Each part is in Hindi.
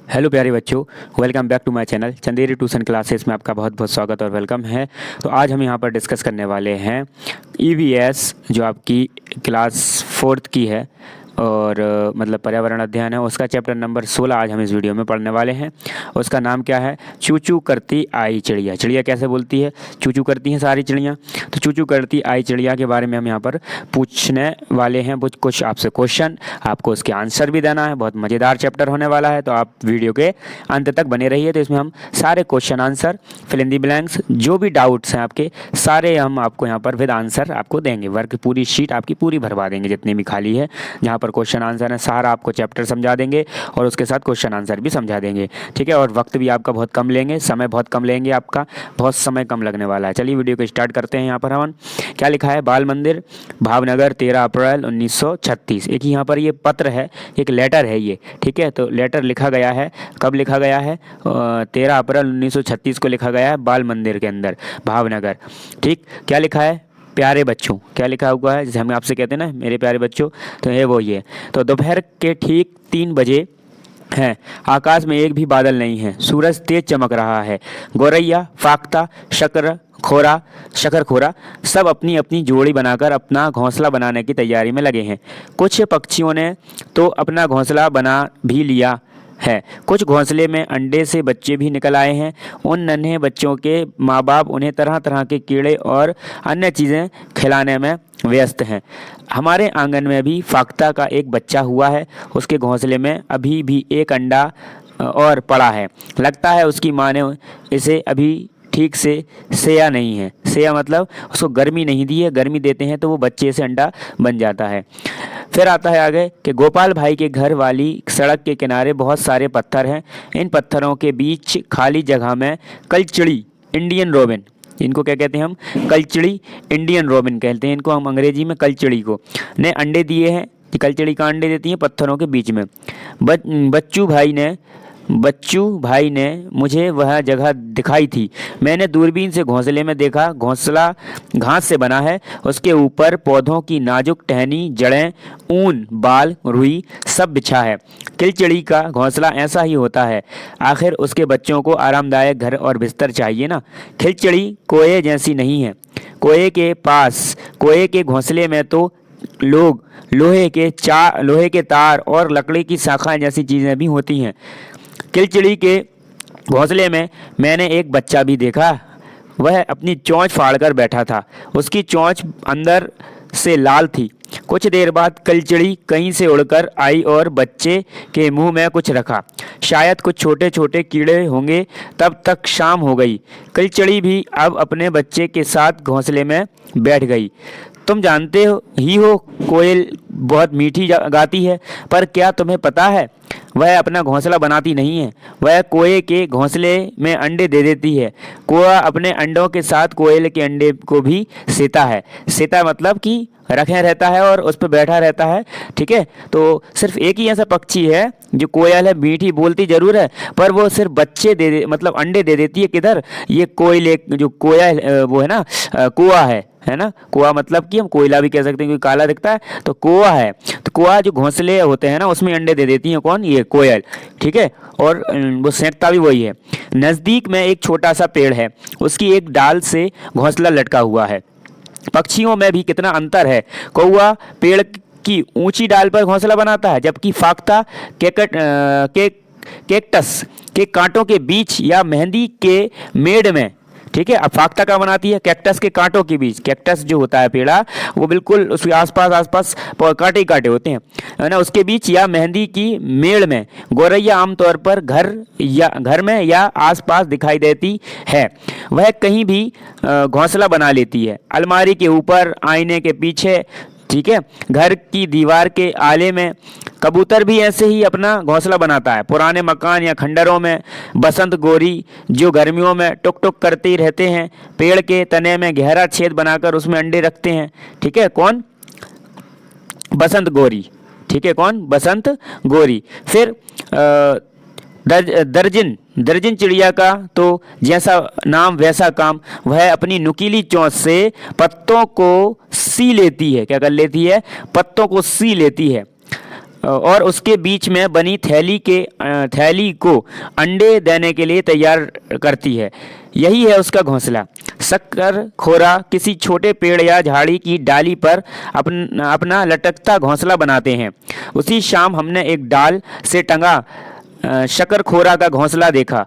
हेलो प्यारे बच्चों, welcome back to my channel Chanderi tuition classes में आपका बहुत बहुत स्वागत और वेलकम है। तो आज हम यहाँ पर डिस्कस करने वाले हैं ईवीएस जो आपकी क्लास फोर्थ की है और मतलब पर्यावरण अध्ययन है, उसका चैप्टर नंबर 16 आज हम इस वीडियो में पढ़ने वाले हैं। उसका नाम क्या है? चू चू करती आई चिड़िया। चिड़िया कैसे बोलती है? चू चू करती हैं सारी चिड़ियाँ। तो चू चू करती आई चिड़िया के बारे में हम यहाँ पर पूछने वाले हैं कुछ आपसे क्वेश्चन, आपको उसके आंसर भी देना है। बहुत मज़ेदार चैप्टर होने वाला है, तो आप वीडियो के अंत तक बने रहिए। तो इसमें हम सारे question answer, fill in the blanks, जो भी डाउट्स हैं आपके सारे हम आपको यहाँ पर विद आंसर आपको देंगे। वर्क पूरी शीट आपकी पूरी भरवा देंगे जितनी भी खाली है, जहाँ पर क्वेश्चन आंसर है सारा आपको चैप्टर समझा देंगे और उसके साथ क्वेश्चन आंसर भी समझा देंगे। ठीक है, और वक्त भी आपका बहुत कम लेंगे, समय बहुत कम लेंगे, आपका बहुत समय कम लगने वाला है। चलिए वीडियो को स्टार्ट करते हैं। यहाँ पर हम क्या लिखा है? बाल मंदिर, भावनगर, 13 अप्रैल 1936। एक यहाँ पर ये पत्र है, एक लेटर है ये। ठीक है, तो लेटर लिखा गया है, कब लिखा गया है? 13 अप्रैल 1936 को लिखा गया है बाल मंदिर के अंदर, भावनगर। ठीक, क्या लिखा है? प्यारे बच्चों, क्या लिखा हुआ है? जैसे हम आपसे कहते हैं ना मेरे प्यारे बच्चों, तो ये वो ये। तो दोपहर के ठीक 3 बजे हैं, आकाश में एक भी बादल नहीं है, सूरज तेज चमक रहा है। गौरैया, फाख्ता, शकर खोरा सब अपनी अपनी जोड़ी बनाकर अपना घोंसला बनाने की तैयारी में लगे हैं। कुछ पक्षियों ने तो अपना घोंसला बना भी लिया है, कुछ घोंसले में अंडे से बच्चे भी निकल आए हैं। उन नन्हे बच्चों के माँ बाप उन्हें तरह तरह के कीड़े और अन्य चीज़ें खिलाने में व्यस्त हैं। हमारे आंगन में भी फाख्ता का एक बच्चा हुआ है, उसके घोंसले में अभी भी एक अंडा और पड़ा है। लगता है उसकी माँ ने इसे अभी ठीक से सेया नहीं है। सेया मतलब उसको गर्मी नहीं दी है, गर्मी देते हैं तो वो बच्चे से अंडा बन जाता है। फिर आता है आगे कि गोपाल भाई के घर वाली सड़क के किनारे बहुत सारे पत्थर हैं। इन पत्थरों के बीच खाली जगह में कलचिड़ी, इंडियन रोबिन, इनको क्या कहते हैं हम? कलचिड़ी, इंडियन रोबिन कहते हैं इनको हम अंग्रेजी में, कलचिड़ी को, ने अंडे दिए हैं। कलचिड़ी का अंडे देती हैं पत्थरों के बीच में। बच्चू भाई ने मुझे वह जगह दिखाई थी। मैंने दूरबीन से घोंसले में देखा। घोंसला घास से बना है, उसके ऊपर पौधों की नाजुक टहनी, जड़ें, ऊन, बाल, रुई सब बिछा है। किलचिड़ी का घोंसला ऐसा ही होता है, आखिर उसके बच्चों को आरामदायक घर और बिस्तर चाहिए ना। खिलचिड़ी कोए जैसी नहीं है। कोए के घोंसले में तो लोग लोहे के तार और लकड़ी की शाखाएं जैसी चीज़ें भी होती हैं। किलचिड़ी के घोंसले में मैंने एक बच्चा भी देखा। वह अपनी चोंच फाड़कर बैठा था, उसकी चोंच अंदर से लाल थी। कुछ देर बाद किलचिड़ी कहीं से उड़कर आई और बच्चे के मुंह में कुछ रखा। शायद कुछ छोटे छोटे कीड़े होंगे। तब तक शाम हो गई। किलचिड़ी भी अब अपने बच्चे के साथ घोंसले में बैठ गई। तुम जानते हो कोयल बहुत मीठी गाती है, पर क्या तुम्हें पता है वह अपना घोंसला बनाती नहीं है, वह कोए के घोंसले में अंडे दे देती है। कोआ अपने अंडों के साथ कोयल के अंडे को भी सेता है। सेता मतलब कि रखे रहता है और उस पर बैठा रहता है। ठीक है, तो सिर्फ एक ही ऐसा पक्षी है जो कोयल है, मीठी बोलती जरूर है पर वो सिर्फ बच्चे मतलब अंडे दे देती है। किधर? ये कोयल, एक जो कोयल वो है ना, कोआ है ना। कोआ मतलब कि हम कोयला भी कह सकते हैं क्योंकि काला दिखता है, तो कोआ है। तो कोआ जो घोंसले होते हैं ना उसमें अंडे दे देती है। कौन? ये कोयल। ठीक है, और वो सेंटता भी वही है। नज़दीक में एक छोटा सा पेड़ है, उसकी एक डाल से घोंसला लटका हुआ है। पक्षियों में भी कितना अंतर है। कौआ पेड़ की ऊंची डाल पर घोंसला बनाता है, जबकि फाख्ता केक्टस के कांटों के बीच या मेहंदी के मेड़ में। ठीक है, अब फाख्ता का बनाती है? कैक्टस के कांटों के बीच। कैक्टस जो होता है पेड़ा, वो बिल्कुल उसके आसपास कांटे कांटे होते हैं, है ना, उसके बीच या मेहंदी की मेड़ में। गौरैया आमतौर पर घर में या आसपास दिखाई देती है। वह कहीं भी घोंसला बना लेती है, अलमारी के ऊपर, आईने के पीछे। ठीक है, घर की दीवार के आले में। कबूतर भी ऐसे ही अपना घोंसला बनाता है, पुराने मकान या खंडरों में। बसंत गोरी जो गर्मियों में टुक टुक करते ही रहते हैं, पेड़ के तने में गहरा छेद बनाकर उसमें अंडे रखते हैं। ठीक है, कौन? बसंत गोरी। ठीक है, कौन? बसंत गोरी। फिर दर्जन चिड़िया का तो जैसा नाम वैसा काम। वह अपनी नुकीली चोंच से पत्तों को सी लेती है। क्या कर लेती है? पत्तों को सी लेती है। और उसके बीच में बनी थैली को अंडे देने के लिए तैयार करती है। यही है उसका घोंसला। शक्करखोरा किसी छोटे पेड़ या झाड़ी की डाली पर अपना लटकता घोंसला बनाते हैं। उसी शाम हमने एक डाल से टंगा शक्करखोरा का घोंसला देखा।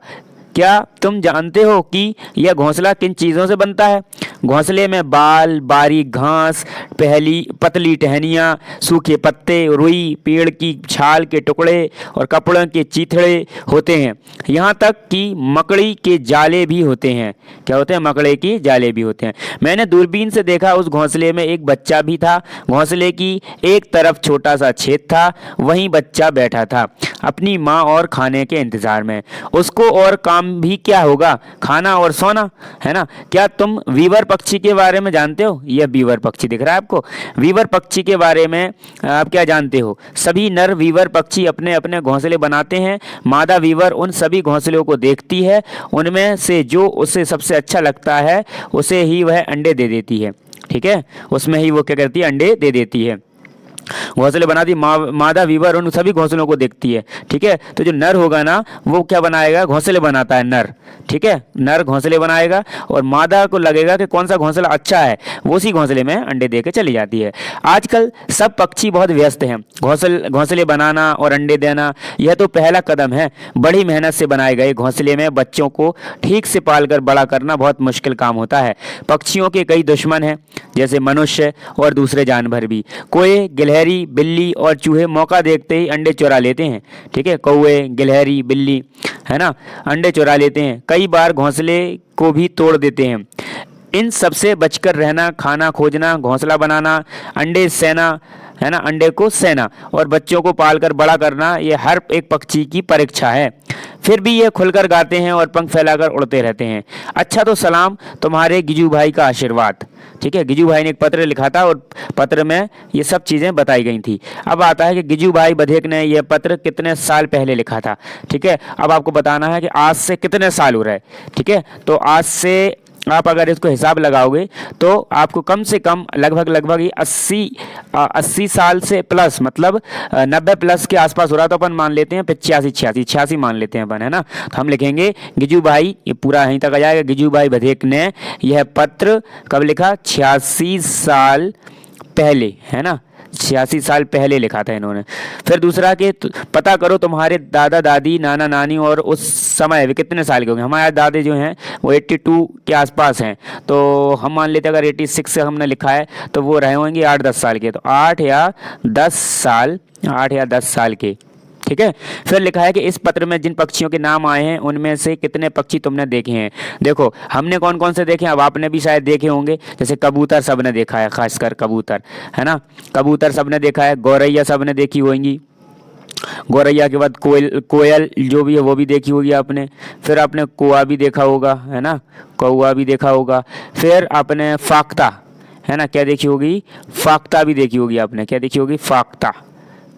क्या तुम जानते हो कि यह घोंसला किन चीज़ों से बनता है? घोंसले में बाल, बारीक घास, पतली टहनियाँ, सूखे पत्ते, रुई, पेड़ की छाल के टुकड़े और कपड़ों के चीथड़े होते हैं। यहाँ तक कि मकड़ी के जाले भी होते हैं। क्या होते हैं? मकड़े के जाले भी होते हैं। मैंने दूरबीन से देखा, उस घोंसले में एक बच्चा भी था। घोंसले की एक तरफ छोटा सा छेद था, वहीं बच्चा बैठा था अपनी माँ और खाने के इंतजार में। उसको और काम भी क्या होगा? खाना और सोना, है ना। क्या तुम वीवर पक्षी के बारे में जानते हो? यह बीवर पक्षी दिख रहा है आपको। वीवर पक्षी के बारे में आप क्या जानते हो? सभी नर वीवर पक्षी अपने अपने घोंसले बनाते हैं। मादा वीवर उन सभी घोंसलों को देखती है, उनमें से जो उसे सबसे अच्छा लगता है उसे ही वह अंडे दे देती है। ठीक है, उसमें ही वो क्या करती है? अंडे दे देती है। घोंसले बनाती मादा वीवर उन सभी घोंसलों को देखती है। ठीक है, तो जो नर होगा ना वो क्या बनाएगा? घोंसले बनाता है नर। ठीक है, नर घोंसले बनाएगा और मादा को लगेगा कि कौन सा घोंसला अच्छा है, वो उसी घोंसले में अंडे दे के चली जाती है। आजकल सब पक्षी बहुत व्यस्त हैं। घोंसले बनाना और अंडे देना यह तो पहला कदम है। बड़ी मेहनत से बनाए गए घोंसले में बच्चों को ठीक से पालकर बड़ा करना बहुत मुश्किल काम होता है। पक्षियों के कई दुश्मन हैं, जैसे मनुष्य और दूसरे जानवर भी। कोए, गिलहरी, बिल्ली और चूहे मौका देखते ही अंडे चुरा लेते हैं। ठीक है, कौवे, गिलहरी, बिल्ली, है ना, अंडे चुरा लेते हैं। कई बार घोंसले को भी तोड़ देते हैं। इन सबसे बचकर रहना, खाना खोजना, घोंसला बनाना, अंडे सेना, है ना, अंडे को सेना और बच्चों को पालकर बड़ा करना, ये हर एक पक्षी की परीक्षा है। फिर भी ये खुलकर गाते हैं और पंख फैलाकर उड़ते रहते हैं। अच्छा तो सलाम तुम्हारे गिजू भाई का आशीर्वाद। ठीक है, गिजू भाई ने एक पत्र लिखा था और पत्र में ये सब चीज़ें बताई गई थी। अब आता है कि गिजू भाई बधेक ने यह पत्र कितने साल पहले लिखा था। ठीक है, अब आपको बताना है कि आज से कितने साल हो रहे। ठीक है, तो आज से आप अगर इसको हिसाब लगाओगे तो आपको कम से कम लगभग 80 साल से प्लस, मतलब 90 प्लस के आसपास हो रहा। तो अपन मान लेते हैं 85 मान लेते हैं अपन, है ना। तो हम लिखेंगे गिजू भाई, ये पूरा यहीं तक आ जाएगा। गिजू भाई बधेक ने यह पत्र कब लिखा? 86 साल पहले, है ना, 86 साल पहले लिखा था इन्होंने। फिर दूसरा कि पता करो तुम्हारे दादा दादी, नाना नानी और उस समय वे कितने साल के होंगे। हमारे दादे जो हैं वो 82 के आसपास हैं, तो हम मान लेते हैं अगर 86 से हमने लिखा है तो वो रहे होंगे 8-10 साल के। तो 8 या 10 साल के। ठीक है, फिर लिखा है कि इस पत्र में जिन पक्षियों के नाम आए हैं उनमें से कितने पक्षी तुमने देखे हैं। देखो हमने कौन कौन से देखे हैं, अब आपने भी शायद देखे होंगे। जैसे कबूतर सबने देखा है, खासकर कबूतर, है ना, कबूतर सबने देखा है। गौरैया सबने देखी होंगी। गौरैया के बाद कोयल जो भी है वो भी देखी होगी आपने। फिर आपने कौआ भी देखा होगा, है ना, कौआ भी देखा होगा। फिर आपने फाख्ता, है ना, क्या देखी होगी? फाख्ता भी देखी होगी आपने। क्या देखी होगी? फाख्ता।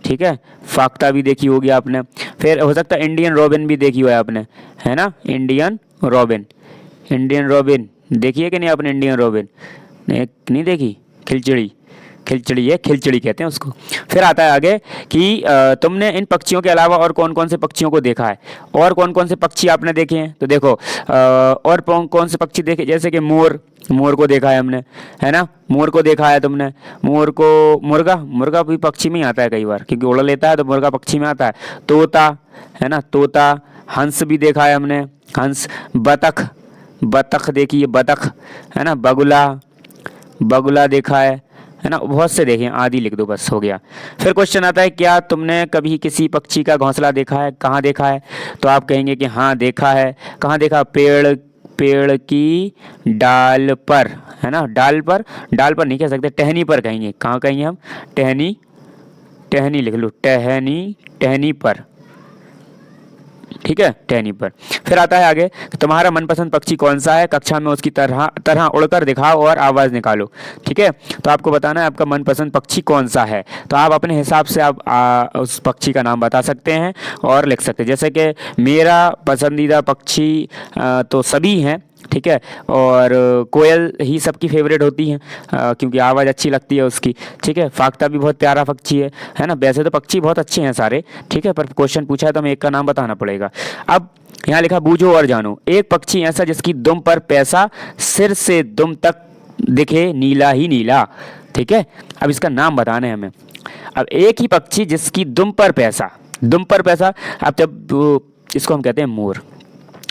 ठीक है, फाख्ता भी देखी होगी आपने। फिर हो सकता है इंडियन रॉबिन भी देखी हो आपने, है ना, इंडियन रॉबिन देखी है कि नहीं आपने? इंडियन रॉबिन नहीं देखी? खिलचड़ी है, खिलचड़ी कहते हैं उसको। फिर आता है आगे कि तुमने इन पक्षियों के अलावा और कौन कौन से पक्षियों को देखा है, और कौन कौन से पक्षी आपने देखे हैं। तो देखो और कौन से पक्षी देखे, जैसे कि मोर को देखा है हमने, है ना, मोर को देखा है तुमने। मुर्गा भी पक्षी में ही आता है कई बार, क्योंकि उड़ लेता है तो मुर्गा पक्षी में आता है। तोता, है ना, तोता। हंस भी देखा है हमने, हंस। बतख देखी है, बतख, है ना। बगुला देखा है ना। बहुत से देखे, आदि लिख दो बस, हो गया। फिर क्वेश्चन आता है क्या तुमने कभी किसी पक्षी का घोंसला देखा है? कहाँ देखा है? तो आप कहेंगे कि हाँ देखा है। कहाँ देखा? पेड़ की डाल पर, है ना। डाल पर नहीं कह सकते, टहनी पर कहेंगे। कहाँ कहेंगे हम? टहनी लिख लो, टहनी पर। ठीक है, टहनी पर। फिर आता है आगे, तुम्हारा मनपसंद पक्षी कौन सा है? कक्षा में उसकी तरह उड़कर दिखाओ और आवाज़ निकालो। ठीक है, तो आपको बताना है आपका मनपसंद पक्षी कौन सा है। तो आप अपने हिसाब से आप उस पक्षी का नाम बता सकते हैं और लिख सकते हैं। जैसे कि मेरा पसंदीदा पक्षी तो सभी हैं, ठीक है। और कोयल ही सबकी फेवरेट होती है क्योंकि आवाज़ अच्छी लगती है उसकी, ठीक है। फाख्ता भी बहुत प्यारा पक्षी है ना। वैसे तो पक्षी बहुत अच्छे हैं सारे, ठीक है, पर क्वेश्चन पूछा है तो हमें एक का नाम बताना पड़ेगा। अब यहाँ लिखा बूझो और जानो, एक पक्षी ऐसा जिसकी दुम पर पैसा सिर से दुम तक दिखे नीला ही नीला, ठीक है। अब इसका नाम बताना है हमें। अब एक ही पक्षी जिसकी दुम पर पैसा, दुम पर पैसा, अब जब इसको हम कहते हैं मोर।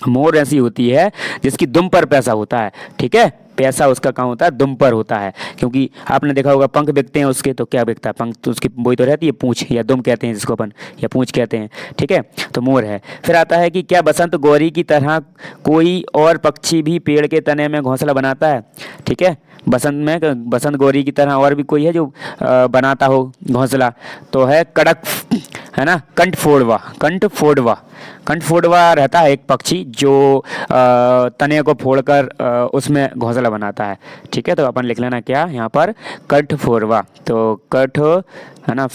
मोर ऐसी होती है जिसकी दुम पर पैसा होता है, ठीक है। पैसा उसका कहाँ होता है, दुम पर होता है, क्योंकि आपने देखा होगा पंख बिकते हैं उसके, तो क्या बिकता है, पंख तो उसकी वही तो रहती है पूंछ, या दुम कहते हैं जिसको अपन, या पूंछ कहते हैं, ठीक है। तो मोर है। फिर आता है कि क्या बसंत गौरी की तरह कोई और पक्षी भी पेड़ के तने में घोंसला बनाता है, ठीक है। बसंत गौरी की तरह और भी कोई है जो बनाता हो घोंसला, तो है कड़क, है ना, कंठफोड़वा। कंठफोड़वा, कंठफोड़वा रहता है एक पक्षी जो तने को फोड़कर उसमें घोंसला बनाता है, ठीक है। तो अपन लिख लेना क्या यहाँ पर, कंठफोड़वा। तो कठ, है ना,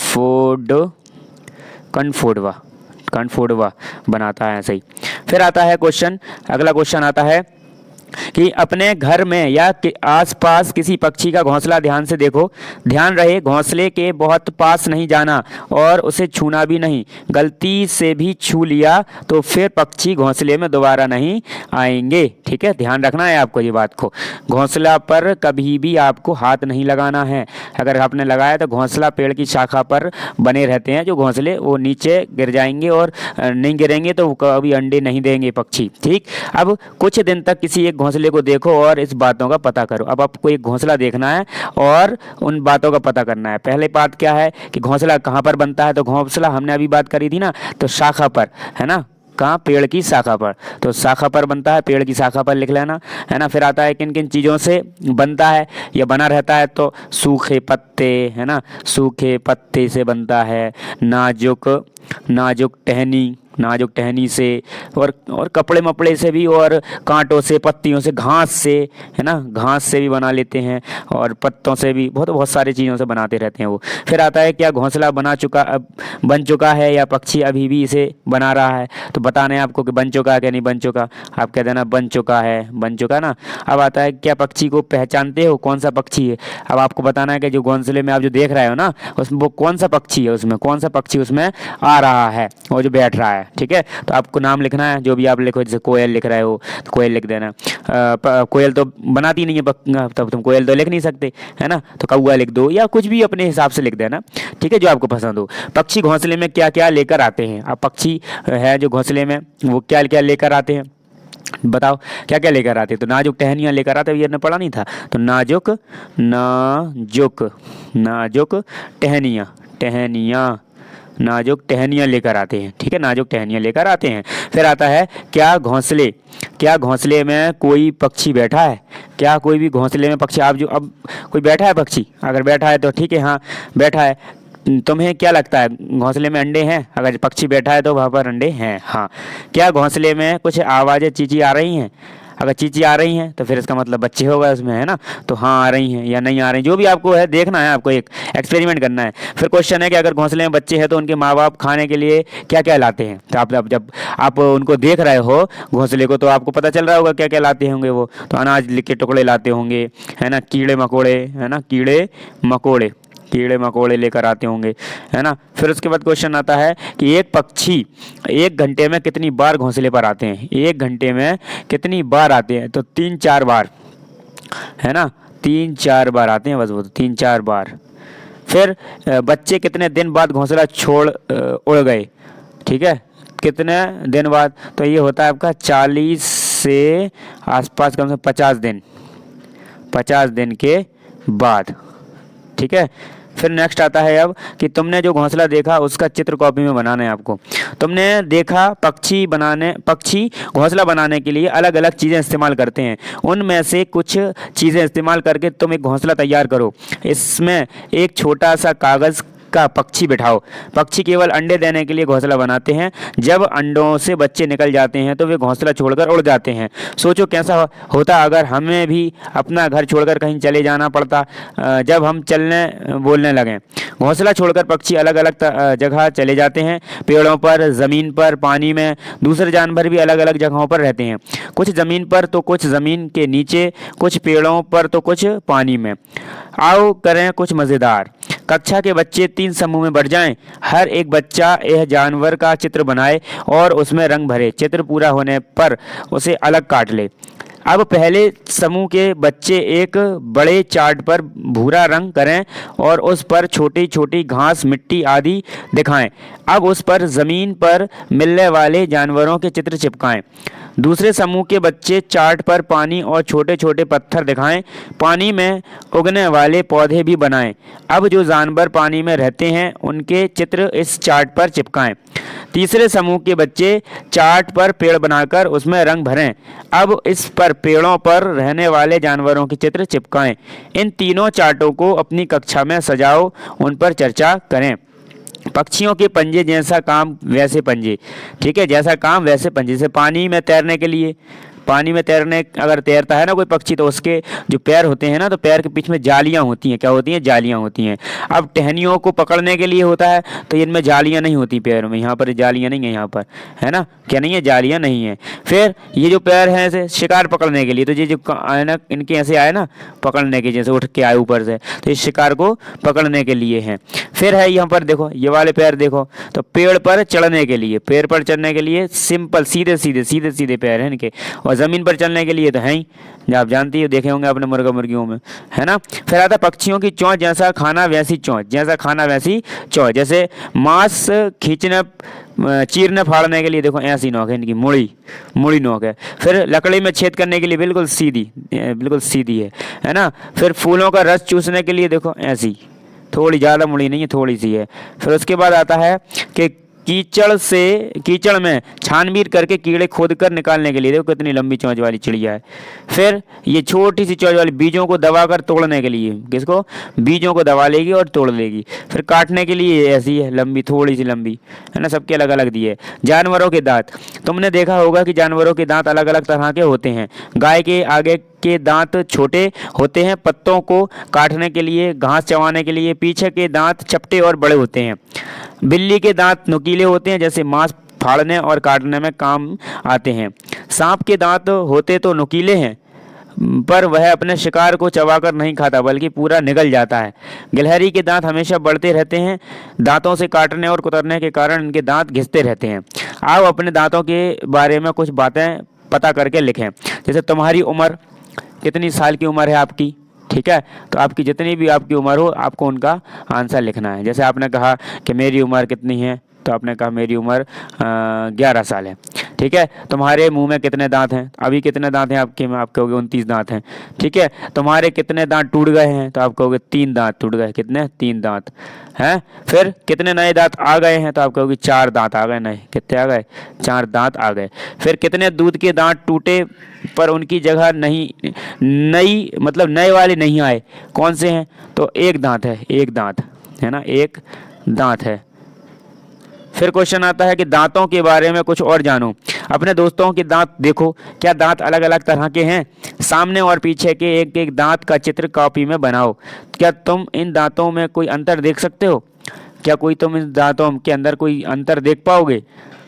कंठफोड़वा, कंठफोड़वा बनाता है, सही। फिर आता है क्वेश्चन, अगला क्वेश्चन आता है कि अपने घर में या आसपास किसी पक्षी का घोंसला ध्यान से देखो। ध्यान रहे घोंसले के बहुत पास नहीं जाना और उसे छूना भी नहीं। गलती से भी छू लिया तो फिर पक्षी घोंसले में दोबारा नहीं आएंगे, ठीक है। ध्यान रखना है आपको ये बात को। घोंसला पर कभी भी आपको हाथ नहीं लगाना है। अगर आपने लगाया तो घोंसला पेड़ की शाखा पर बने रहते हैं जो घोंसले, वो नीचे गिर जाएंगे और नहीं गिरेंगे तो कभी अंडे नहीं देंगे पक्षी, ठीक। अब कुछ दिन तक किसी एक घोंसले को देखो और इस बातों का पता करो। अब आपको एक घोंसला देखना है और उन बातों का पता करना है। पहले बात क्या है कि घोंसला कहाँ पर बनता है, तो घोंसला हमने अभी बात करी थी ना, तो शाखा पर, है ना, कहाँ, पेड़ की शाखा पर। तो शाखा पर बनता है, पेड़ की शाखा पर लिख लेना, है ना। फिर आता है किन किन चीज़ों से बनता है या बना रहता है, तो सूखे पत्ते, है ना, सूखे पत्ते से बनता है, नाजुक नाजुक टहनी, नाजुक टहनी से, और कपड़े मपड़े से भी, और कांटों से, पत्तियों से, घास से, है ना, घास से भी बना लेते हैं, और पत्तों से भी, बहुत सारी चीज़ों से बनाते रहते हैं वो। फिर आता है क्या घोंसला बन चुका है या पक्षी अभी भी इसे बना रहा है, तो बताना है आपको कि बन चुका है क्या नहीं बन चुका। आप कह देना बन चुका है, बन चुका ना। अब आता है क्या पक्षी को पहचानते हो, कौन सा पक्षी है। अब आपको बताना है कि जो घोंसले में आप जो देख रहे हो ना, उसमें वो कौन सा पक्षी है, उसमें कौन सा पक्षी उसमें आ रहा है और जो बैठ रहा है, ठीक है। तो आपको नाम लिखना है, जो भी आप लिखो, जैसे कोयल लिख रहे हो तो कोयल लिख देना। कोयल तो बनाती नहीं है, तब तुम कोयल तो लिख नहीं सकते, है ना, तो कौआ लिख दो, या कुछ भी अपने हिसाब से लिख देना, ठीक है, जो आपको पसंद हो। पक्षी घोंसले में क्या क्या लेकर आते हैं। अब पक्षी है जो घोंसले में, वो क्या क्या लेकर आते हैं, बताओ क्या क्या लेकर आते हैं। तो नाजुक टहनियाँ लेकर आते हैं, ये ने पढ़ा नहीं था, तो नाजुक नाजुक नाजुक टहनियाँ नाजुक टहनियाँ लेकर आते हैं, ठीक है, नाजुक टहनियाँ लेकर आते हैं। फिर आता है क्या घोंसले में कोई पक्षी बैठा है। क्या कोई भी घोंसले में पक्षी, आप जो अब कोई बैठा है पक्षी, अगर बैठा है तो ठीक है, हाँ बैठा है। तुम्हें क्या लगता है घोंसले में अंडे हैं, अगर पक्षी बैठा है तो वहाँ पर अंडे हैं, हाँ। क्या घोंसले में कुछ आवाज़ें चींची आ रही हैं। अगर चींची आ रही हैं तो फिर इसका मतलब बच्चे होगा उसमें, है ना, तो हाँ आ रही हैं या नहीं आ रही, जो भी आपको है देखना है, आपको एक एक्सपेरिमेंट करना है। फिर क्वेश्चन है कि अगर घोंसले में बच्चे हैं तो उनके माँ बाप खाने के लिए क्या क्या लाते हैं। तो आप जब आप उनको देख रहे हो घोंसले को, तो आपको पता चल रहा होगा क्या क्या लाते होंगे वो, तो अनाज के टुकड़े लाते होंगे, है ना, कीड़े मकोड़े, है ना, कीड़े मकोड़े लेकर आते होंगे, है ना। फिर उसके बाद क्वेश्चन आता है कि एक पक्षी 1 घंटे में कितनी बार घोंसले पर आते हैं। 1 घंटे में कितनी बार आते हैं, तो 3-4 बार, है ना, 3-4 बार आते हैं, बस वो 3-4 बार। फिर बच्चे कितने दिन बाद घोंसला छोड़ उड़ गए, ठीक है, कितने दिन बाद, तो ये होता है आपका 40 से आसपास, कम से कम 50 दिन के बाद, ठीक है। फिर नेक्स्ट आता है अब कि तुमने जो घोंसला देखा उसका चित्र कॉपी में बनाना है आपको। तुमने देखा पक्षी घोंसला बनाने के लिए अलग अलग चीज़ें इस्तेमाल करते हैं, उनमें से कुछ चीज़ें इस्तेमाल करके तुम एक घोंसला तैयार करो। इसमें एक छोटा सा कागज़ का पक्षी बिठाओ। पक्षी केवल अंडे देने के लिए घोंसला बनाते हैं, जब अंडों से बच्चे निकल जाते हैं तो वे घोंसला छोड़कर उड़ जाते हैं। सोचो कैसा होता अगर हमें भी अपना घर छोड़कर कहीं चले जाना पड़ता जब हम चलने बोलने लगें। घोंसला छोड़कर पक्षी अलग अलग जगह चले जाते हैं, पेड़ों पर, ज़मीन पर, पानी में। दूसरे जानवर भी अलग अलग जगहों पर रहते हैं, कुछ ज़मीन पर तो कुछ ज़मीन के नीचे, कुछ पेड़ों पर तो कुछ पानी में। आओ करें कुछ मज़ेदार। कक्षा के बच्चे 3 समूह में बढ़ जाएं, हर एक बच्चा यह जानवर का चित्र बनाए और उसमें रंग भरे। चित्र पूरा होने पर उसे अलग काट ले। अब पहले समूह के बच्चे एक बड़े चार्ट पर भूरा रंग करें और उस पर छोटी छोटी घास, मिट्टी आदि दिखाएं। अब उस पर ज़मीन पर मिलने वाले जानवरों के चित्र चिपकाएं। दूसरे समूह के बच्चे चार्ट पर पानी और छोटे छोटे पत्थर दिखाएं, पानी में उगने वाले पौधे भी बनाएं। अब जो जानवर पानी में रहते हैं उनके चित्र इस चार्ट पर चिपकाएं। तीसरे समूह के बच्चे चार्ट पर पेड़ बनाकर उसमें रंग भरें। अब इस पर पेड़ों पर रहने वाले जानवरों के चित्र चिपकाएं। इन तीनों चार्टों को अपनी कक्षा में सजाओ, उन पर चर्चा करें। पक्षियों के पंजे जैसा काम वैसे पंजे, ठीक है, जैसा काम वैसे पंजे। जैसे पानी में तैरने के लिए, पानी में तैरने अगर तैरता है ना कोई पक्षी तो उसके जो पैर होते हैं ना, तो पैर के पीछे में जालियां होती हैं। क्या होती हैं? जालियां होती हैं। अब टहनियों को पकड़ने के लिए होता है तो इनमें जालियां नहीं होती पैरों में, यहाँ पर जालियां नहीं है, यहाँ पर है ना, क्या नहीं है, जालियां नहीं है। फिर ये जो पैर हैं ऐसे शिकार पकड़ने के लिए, तो ये जो आए ना इनके ऐसे आए ना पकड़ने के, जैसे उठ के आए ऊपर से, तो इस शिकार को पकड़ने के लिए हैं। फिर है यहाँ पर देखो ये वाले पैर देखो, तो पेड़ पर चढ़ने के लिए, पेड़ पर चढ़ने के लिए सिंपल सीधे सीधे सीधे सीधे पैर हैं इनके। और ज़मीन पर चलने के लिए तो हैं ही, आप जानती हो, देखे होंगे अपने मुर्गा मुर्गियों में, है ना। फिर आता पक्षियों की चोंच, जैसा खाना वैसी चोंच, जैसा खाना वैसी चोंच। जैसे मांस खींचने, चीरने फाड़ने के लिए देखो ऐसी नोक है इनकी, मुड़ी मुड़ी नोक है। फिर लकड़ी में छेद करने के लिए बिल्कुल सीधी, बिल्कुल सीधी है ना। फिर फूलों का रस चूसने के लिए देखो ऐसी, थोड़ी ज़्यादा मुड़ी नहीं है, थोड़ी सी है। फिर उसके बाद आता है कि कीचड़ में छानबीन करके कीड़े खोद कर निकालने के लिए देखो कितनी लंबी चोंच वाली चिड़िया है। फिर ये छोटी सी चोंच वाली बीजों को दबाकर तोड़ने के लिए, किसको? बीजों को दबा लेगी और तोड़ लेगी। फिर काटने के लिए ऐसी है लंबी, थोड़ी सी लंबी, है ना। सबके अलग अलग दिए। जानवरों के दांत, तुमने देखा होगा कि जानवरों के दांत अलग अलग तरह के होते हैं। गाय के आगे के दांत छोटे होते हैं पत्तों को काटने के लिए, घास चबाने के लिए। पीछे के दांत चपटे और बड़े होते हैं। बिल्ली के दांत नुकीले होते हैं, जैसे मांस फाड़ने और काटने में काम आते हैं। सांप के दांत होते तो नुकीले हैं, पर वह अपने शिकार को चबाकर नहीं खाता बल्कि पूरा निगल जाता है। गिलहरी के दांत हमेशा बढ़ते रहते हैं, दांतों से काटने और कुतरने के कारण इनके दांत घिसते रहते हैं। आओ अपने दांतों के बारे में कुछ बातें पता करके लिखें। जैसे तुम्हारी उम्र, कितनी साल की उम्र है आपकी, ठीक है, तो आपकी जितनी भी आपकी उम्र हो आपको उनका आंसर लिखना है। जैसे आपने कहा कि मेरी उम्र कितनी है, तो आपने कहा मेरी उम्र 11 साल है, ठीक है। तुम्हारे मुंह में कितने दांत हैं, अभी कितने दांत हैं आपके में, आप कहोगे 29 दांत हैं, ठीक है। तुम्हारे कितने दांत टूट गए हैं, तो आप कहोगे 3 दांत टूट गए, कितने? 3 दांत हैं। फिर कितने नए दांत आ गए हैं, तो आप कहोगे 4 दांत आ गए नए, कितने आ गए? 4 दांत आ गए। फिर कितने दूध के दांत टूटे पर उनकी जगह नहीं नई मतलब नए वाले नहीं आए, कौन से हैं? तो 1 दांत है, 1 दांत है ना, 1 दांत है। फिर क्वेश्चन आता है कि दांतों के बारे में कुछ और जानो। अपने दोस्तों के दांत देखो, क्या दांत अलग अलग तरह के हैं? सामने और पीछे के एक एक दांत का चित्र कॉपी में बनाओ। क्या तुम इन दांतों में कोई अंतर देख सकते हो? क्या कोई तुम इन दांतों के अंदर कोई अंतर देख पाओगे?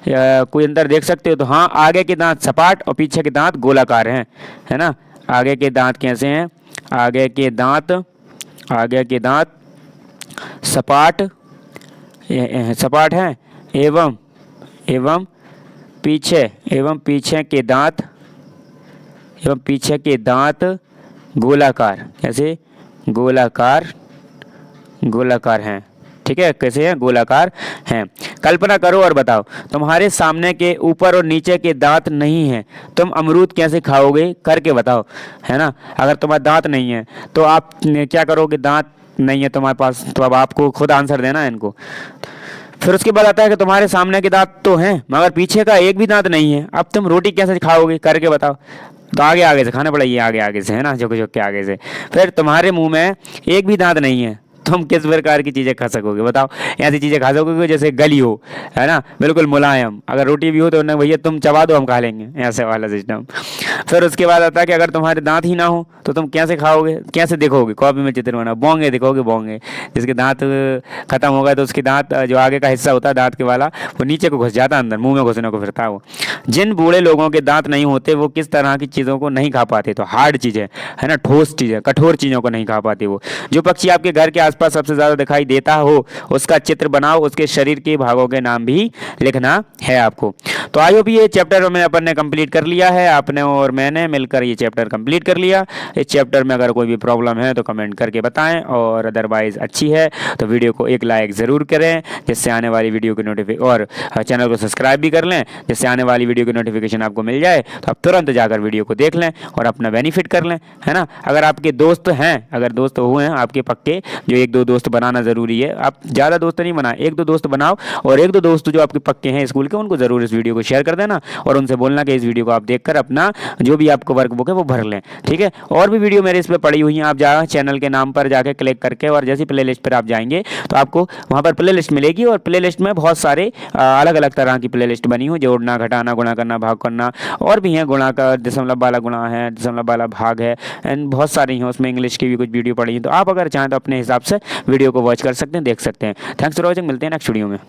कोई अंतर देख सकते हो? तो हाँ, आगे के दांत सपाट और पीछे के दांत गोलाकार हैं, है ना। आगे के दांत कैसे हैं? आगे के दांत सपाट हैं एवं पीछे के दांत गोलाकार, कैसे? गोलाकार हैं, ठीक है। कैसे हैं? गोलाकार हैं। कल्पना करो और बताओ, तुम्हारे सामने के ऊपर और नीचे के दांत नहीं हैं, तुम अमरूद कैसे खाओगे? करके बताओ, है ना। अगर तुम्हारे दांत नहीं है तो आप क्या करोगे? दांत नहीं है तुम्हारे पास, तो अब आपको खुद आंसर देना है इनको। फिर उसके बाद आता है कि तुम्हारे सामने के दांत तो हैं मगर पीछे का एक भी दांत नहीं है, अब तुम रोटी कैसे खाओगे? करके बताओ। तो आगे से खाना पड़ेगी, आगे से, है ना, झुक के आगे से। फिर तुम्हारे मुंह में एक भी दांत नहीं है, तुम किस प्रकार की चीज़ें खा सकोगे बताओ। ऐसी चीज़ें खा सकोगे जैसे गली हो, है ना, बिल्कुल मुलायम, अगर रोटी भी हो तो ना भैया तुम चबा दो हम खा लेंगे, ऐसे वाला सिस्टम। फिर उसके बाद आता है कि अगर तुम्हारे दांत ही ना हो तो तुम कैसे खाओगे, कैसे देखोगे, कॉपी में चित्र बना बोंगे दिखोगे, बोंगे जिसके दांत खत्म हो गए तो उसके दांत जो आगे का हिस्सा होता है दांत के वाला वो नीचे को घुस जाता है, अंदर मुंह में घुसने को फिरता है वो। जिन बूढ़े लोगों के दांत नहीं होते वो किस तरह की चीज़ों को नहीं खा पाते, तो हार्ड चीज़ें, है ना, ठोस चीज़ें, कठोर चीज़ों को नहीं खा पाते वो। जो पक्षी आपके घर के आसपास सबसे ज़्यादा दिखाई देता हो उसका चित्र बनाओ, उसके शरीर के भागों के नाम भी लिखना है आपको। तो आई होप ये चैप्टर में अपन ने कंप्लीट कर लिया है, आपने और मैंने मिलकर ये चैप्टर कंप्लीट कर लिया। इस चैप्टर में अगर कोई भी प्रॉब्लम है तो कमेंट करके बताएं, और अदरवाइज़ अच्छी है तो वीडियो को एक लाइक ज़रूर करें, जिससे आने वाली वीडियो की और चैनल को सब्सक्राइब भी कर लें, जिससे आने वाली वीडियो की नोटिफिकेशन आपको मिल जाए तो आप तुरंत जाकर वीडियो को देख लें और अपना बेनिफिट कर लें, है ना। अगर आपके दोस्त हैं, अगर दोस्त हुए हैं आपके पक्के, जो एक दो दोस्त बनाना ज़रूरी है, आप ज़्यादा दोस्त नहीं बनाए, एक दो दोस्त बनाओ, और एक दो दोस्त जो आपके पक्के हैं स्कूल के उनको ज़रूर इस वीडियो को शेयर कर देना और उनसे बोलना कि इस वीडियो को आप देखकर अपना जो भी आपको वर्क बुक है वो भर लें, ठीक है। और भी वीडियो मेरे इस पर पड़ी हुई हैं, आप जा चैनल के नाम पर जाके क्लिक करके और जैसी प्ले लिस्ट पर आप जाएंगे तो आपको वहाँ पर प्ले लिस्ट मिलेगी, और प्ले लिस्ट में बहुत सारे अलग अलग तरह की प्ले लिस्ट बनी हो, जोड़ना, घटाना, गुणा करना, भाग करना, और भी हैं, गुणा का दशमलव वाला गुणा है, दशमलव वाला भाग है, एंड बहुत सारी हैं, उसमें इंग्लिश की भी कुछ वीडियो पड़ी हैं। तो आप अगर चाहें तो अपने हिसाब से वीडियो को वॉच कर सकते हैं, देख सकते हैं। थैंक्स फॉर वॉचिंग, मिलते हैं नेक्स्ट वीडियो में।